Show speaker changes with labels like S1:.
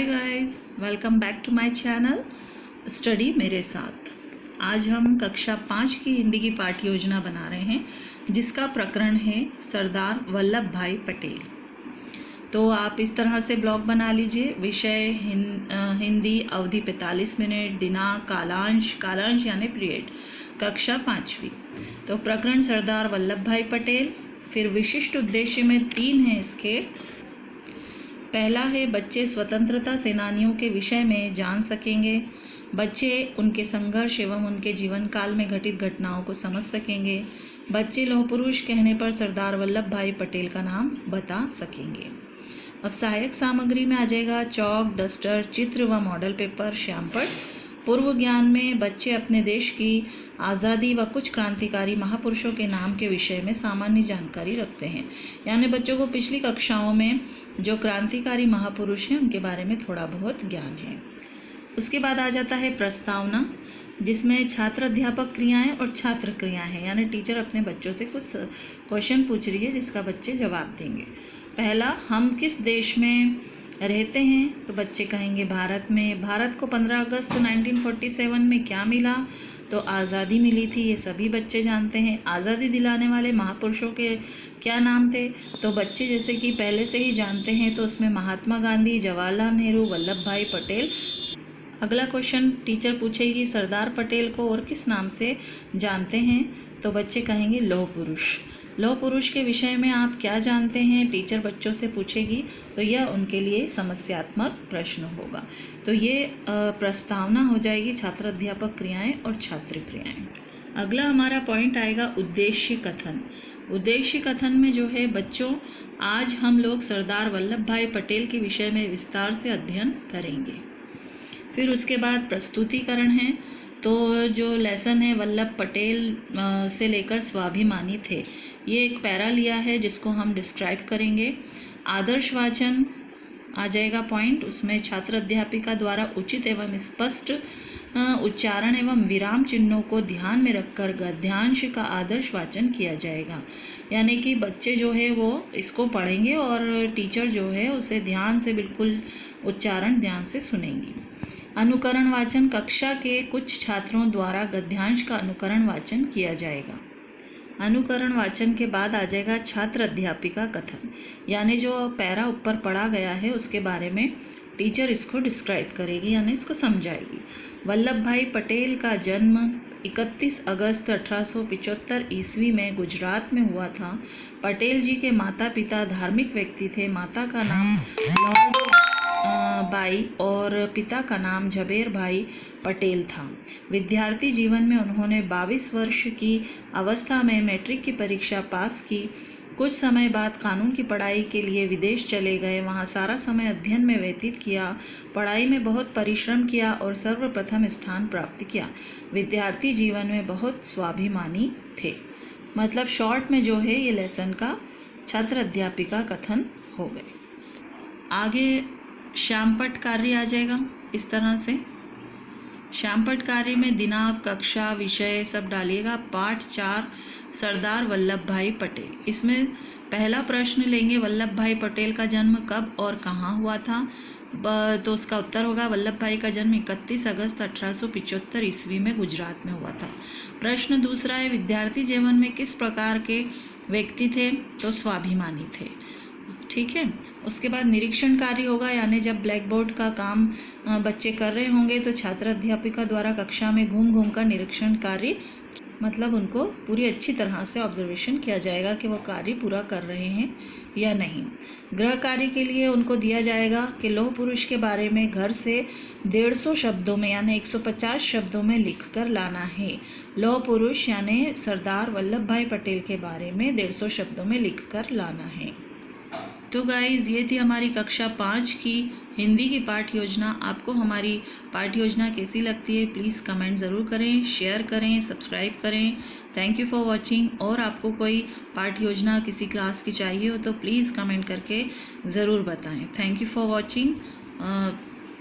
S1: Hi guys, welcome back to my channel study मेरे साथ। आज हम कक्षा 5 की हिंदी की पाठ्य योजना बना रहे हैं जिसका प्रकरण है सरदार वल्लभ भाई पटेल। तो आप इस तरह से ब्लॉग बना लीजिए। विषय हिंदी, अवधि 45 मिनट, दिनांक कालांश यानी पीरियड कक्षा 5वीं। तो प्रकरण सरदार वल्लभ भाई पटेल। फिर विशिष्ट उद्देश्य में 3 हैं इसके। पहला है बच्चे स्वतंत्रता सेनानियों के विषय में जान सकेंगे। बच्चे उनके संघर्ष एवं उनके जीवन काल में घटित घटनाओं को समझ सकेंगे। बच्चे लौह पुरुष कहने पर सरदार वल्लभ भाई पटेल का नाम बता सकेंगे। अब सहायक सामग्री में आ जाएगा चौक, डस्टर, चित्र व मॉडल पेपर, श्यामपट। पूर्व ज्ञान में बच्चे अपने देश की आज़ादी व कुछ क्रांतिकारी महापुरुषों के नाम के विषय में सामान्य जानकारी रखते हैं। यानी बच्चों को पिछली कक्षाओं में जो क्रांतिकारी महापुरुष हैं उनके बारे में थोड़ा बहुत ज्ञान है। उसके बाद आ जाता है प्रस्तावना, जिसमें छात्र अध्यापक क्रियाएं और छात्र क्रियाएं हैं। यानी टीचर अपने बच्चों से कुछ क्वेश्चन पूछ रही है जिसका बच्चे जवाब देंगे। पहला, हम किस देश में रहते हैं? तो बच्चे कहेंगे भारत में। भारत को 15 अगस्त 1947 में क्या मिला? तो आज़ादी मिली थी। ये सभी बच्चे जानते हैं। आज़ादी दिलाने वाले महापुरुषों के क्या नाम थे? तो बच्चे जैसे कि पहले से ही जानते हैं, तो उसमें महात्मा गांधी, जवाहरलाल नेहरू, वल्लभ भाई पटेल। अगला क्वेश्चन टीचर पूछेगी सरदार पटेल को और किस नाम से जानते हैं? तो बच्चे कहेंगे लौह पुरुष। लौह पुरुष के विषय में आप क्या जानते हैं? टीचर बच्चों से पूछेगी, तो यह उनके लिए समस्यात्मक प्रश्न होगा। तो ये प्रस्तावना हो जाएगी, छात्र अध्यापक क्रियाएं और छात्र क्रियाएं। अगला हमारा पॉइंट आएगा उद्देश्य कथन। उद्देश्य कथन में जो है बच्चों, आज हम लोग सरदार वल्लभ भाई पटेल के विषय में विस्तार से अध्ययन करेंगे। फिर उसके बाद प्रस्तुतिकरण है। तो जो लेसन है वल्लभ पटेल से लेकर स्वाभिमानी थे, ये एक पैरा लिया है जिसको हम डिस्क्राइब करेंगे। आदर्श वाचन आ जाएगा पॉइंट, उसमें छात्र अध्यापिका द्वारा उचित एवं स्पष्ट उच्चारण एवं विराम चिन्हों को ध्यान में रखकर गद्यांश का आदर्श वाचन किया जाएगा। यानी कि बच्चे जो है वो इसको पढ़ेंगे और टीचर जो है उसे ध्यान से, बिल्कुल उच्चारण ध्यान से सुनेंगी। अनुकरण वाचन, कक्षा के कुछ छात्रों द्वारा गद्यांश का अनुकरण वाचन किया जाएगा। अनुकरण वाचन के बाद आ जाएगा छात्र अध्यापिका कथन, यानी जो पैरा ऊपर पढ़ा गया है उसके बारे में टीचर इसको डिस्क्राइब करेगी, यानी इसको समझाएगी। वल्लभ भाई पटेल का जन्म 31 अगस्त 1875 ईस्वी में गुजरात में हुआ था। पटेल जी के माता पिता धार्मिक व्यक्ति थे। माता का नाम लौंग बाई और पिता का नाम झबेर भाई पटेल था। विद्यार्थी जीवन में उन्होंने 22 वर्ष की अवस्था में मैट्रिक की परीक्षा पास की। कुछ समय बाद कानून की पढ़ाई के लिए विदेश चले गए। वहाँ सारा समय अध्ययन में व्यतीत किया। पढ़ाई में बहुत परिश्रम किया और सर्वप्रथम स्थान प्राप्त किया। विद्यार्थी जीवन में बहुत स्वाभिमानी थे। मतलब शॉर्ट में जो है ये लेसन का छात्र अध्यापिका कथन हो गए। आगे श्यामपट कार्य आ जाएगा इस तरह से। श्यामपट कार्य में दिनांक, कक्षा, विषय सब डालिएगा। पाठ 4 सरदार वल्लभ भाई पटेल। इसमें पहला प्रश्न लेंगे, वल्लभ भाई पटेल का जन्म कब और कहाँ हुआ था? तो उसका उत्तर होगा वल्लभ भाई का जन्म 31 अगस्त 1875 ईस्वी में गुजरात में हुआ था। प्रश्न दूसरा है, विद्यार्थी जीवन में किस प्रकार के व्यक्ति थे? तो स्वाभिमानी थे। ठीक है। उसके बाद निरीक्षण कार्य होगा, यानी जब ब्लैक बोर्ड का काम बच्चे कर रहे होंगे तो छात्र अध्यापिका द्वारा कक्षा में घूम घूम कर निरीक्षण कार्य, मतलब उनको पूरी अच्छी तरह से ऑब्जर्वेशन किया जाएगा कि वो कार्य पूरा कर रहे हैं या नहीं। गृह कार्य के लिए उनको दिया जाएगा कि लौह पुरुष के बारे में घर से 150 शब्दों में यानी 150 शब्दों में लिख कर लाना है। लौह पुरुष यानी सरदार वल्लभ भाई पटेल के बारे में 150 शब्दों में लिख कर लाना है। तो गाइज़, ये थी हमारी कक्षा 5 की हिंदी की पाठ्य योजना। आपको हमारी पाठ्य योजना कैसी लगती है प्लीज़ कमेंट ज़रूर करें, शेयर करें, सब्सक्राइब करें। Thank you for watching. और आपको कोई पाठ्य योजना किसी क्लास की चाहिए हो तो प्लीज़ कमेंट करके ज़रूर बताएं। Thank you for watching.